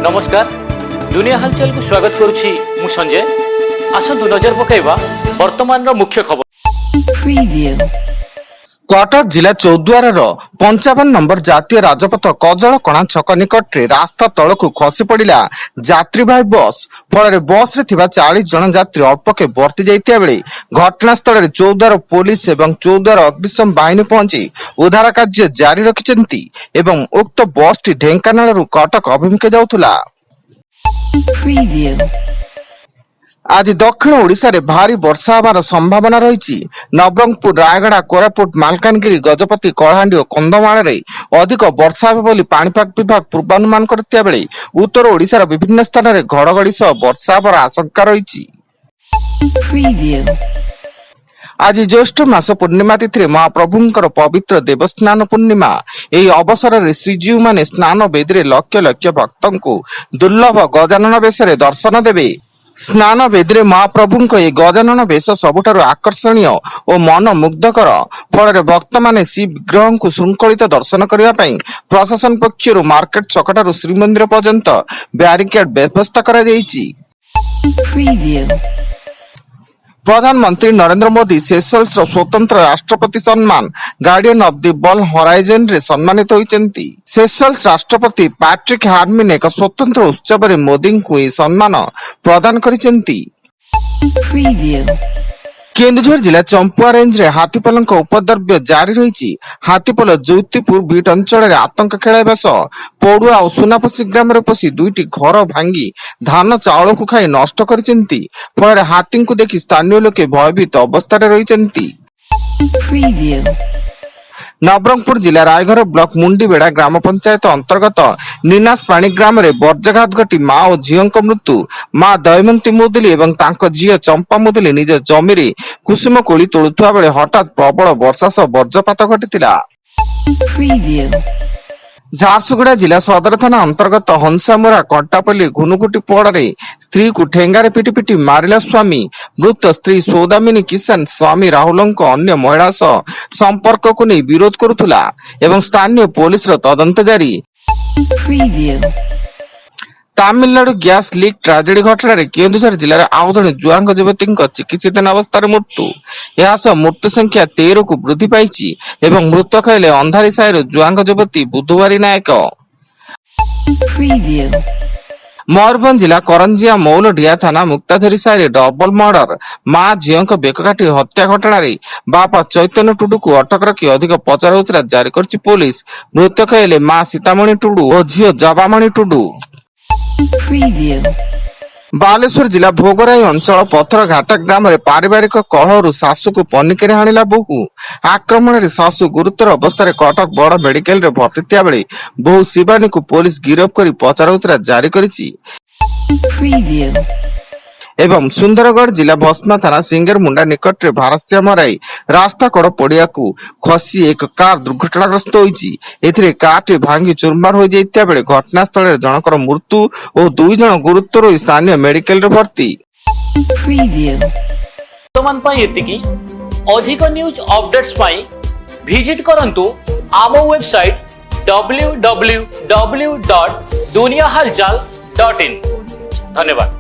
नमस्कार दुनिया हालचाल को स्वागत करुछि मु संजय। आसंतु नजर पकाइबा वर्तमान रो मुख्य खबर। कटक जिला चौद्वार 55 नंबर जातीय राजपथ कजलकणा छक निकट रे रास्ता तलकू खसी पड़ा यात्रीवाही बस फल बस रे थिबा 40 जन यात्री अल्पके बर्ती जाइतिया बेले घटनास्थल रे चौद्वार पुलिस एवं चौद्वार अग्निशम बाहिनी पहुंची उद्धार कार्य जारी रखिछन्ती एवं उक्त बस टी ढेंकानाल रु कटक अभिमुखे जाउथुला। आज दक्षिण ओडिशा रे भारी वर्षा होबार संभावना रही। नवरंगपुर, रायगड़ा, कोरापुट, मालकानगिरी, गजपति, कलाहांडी और कंधमाल रे अधिक वर्षा होबे बोली पाणीपाग विभाग पूर्वानुमान करथिया बेले उत्तर ओडिशार विभिन्न स्थान रे घड़घड़ी सह वर्षा होबार आशंका रही। आज ज्येष्ठ मास पूर्णिमा तिथि महाप्रभुंकर पवित्र देवस्नान पूर्णिमा। एही अवसर में श्रीजीव माने स्नान बेदी लक्ष लक्ष भक्तों को दुर्लभ गजानन वेश दर्शन देवे। स्नान वेदी महाप्रभु को गजानन वेश सबुठारु आकर्षणीय और मन मुग्धकर फल भक्त माने श्री विग्रह को श्रृंखलित दर्शन करने प्रशासन पक्षर मार्केट छकटारू श्रीमंदिर पर्यंत ब्यारिकेड व्यवस्था करा जायछि। प्रधानमंत्री नरेंद्र मोदी सेशल्स स्वतंत्र राष्ट्रपति सम्मान guardian of the world horizon रे सम्मानित होइचंती। सेशल्स राष्ट्रपति पैट्रिक हार्मिन एक स्वतंत्र उत्सव रे मोदी को यह सम्मान प्रदान करिसेंती। केन्दुझर जिला चंपुआ रेंज रे हाथीपलक उपद्रव्य जारी रही। हाथीपल ज्योतिपुर बीट अंचल रे आतंक खेलाइबा सह पड़ुआ और सुनापसी ग्राम रे पसी दुईटी घर भांगी धान चाउल को खाई नष्ट करिसेंती। फल हाथी को देखि स्थानीय लोके भयभीत अवस्था रे रहिसेंती। नवरंगपुर जिला रायघर ब्लॉक मुंडीबेड़ा ग्राम पंचायत अंतर्गत नीनास पाणी ग्राम रे बर्जघात घटी मां और झीओं मृत्यु। मां दयमंती मुदुली एवं तांको झीओ चंपा मुदुली निज जमी रे कुसुम कोली तोलुथुआ बेले हठात प्रबल वर्षा सह वज्रपात घटिथिला। झारसुगुड़ा जिला सदर थाना अंतर्गत हंसामुरा कट्टापल्ली घुनुकुटी पड़े स्त्री को ठेंगारे पिटी पिटी मारिला स्वामी। मृत स्त्री सौदामिनी किसान स्वामी राहुल अन्य महिला सह संपर्क को नहीं विरोध करुला एवं स्थानीय पुलिस तदंत जारी। तमिलनाडु गैस लीक ट्राजेडी घटना रे केन्दुझर जिले में आउ जड़े जुआंग युवती चिकित्सित अवस्था मृत्यु। यह मृत्यु संख्या 13 को वृद्धि पाई एवं मृतक हेले अंधारी साहिर जुआंग युवती बुधवारी नायक। मयूरभंज जिला करंजिया मौलडिया थाना मुक्ताझरी साहिर डबल मर्डर मां झीओं बेक काटी हत्या घटना रे बापा चैतन्य टुडू को अटक रखी अधिक पचराउचरा जारी करछि पुलिस। मृतक हेले मां सीतामणि टुडू और झीओ जबामणि टुडू। बालेश्वर जिला भोगराई अंचल पथर घाटा ग्राम में पारिवारिक कलह सासू को पनिकी हाणिला बोहू। आक्रमण में सासू गुरुतर अवस्था कटक बड़ मेडिकल रे भर्ती थिया बेले बहु शिवानी को पुलिस गिरफ्त कर पचराउचरा जारी करिछि। एवं सुंदरगढ़ जिला भस्मा थाना सिंगरमुंडा निकट में भारसामराई रास्ता कड़ पड़िया को खसी एक कार दुर्घटनाग्रस्त होती। कार टी भांगी चुरमार हो जाइतिया बेले घटनास्थल रे जनकर मृत्यु और 2 जन गुरुतर स्थानीय मेडिकल रे भर्ती। वर्तमान पाई एतिकी अधिक न्यूज अपडेट्स पाई विजिट करंतु आम वेबसाइट www.duniyahalchal.in। धन्यवाद।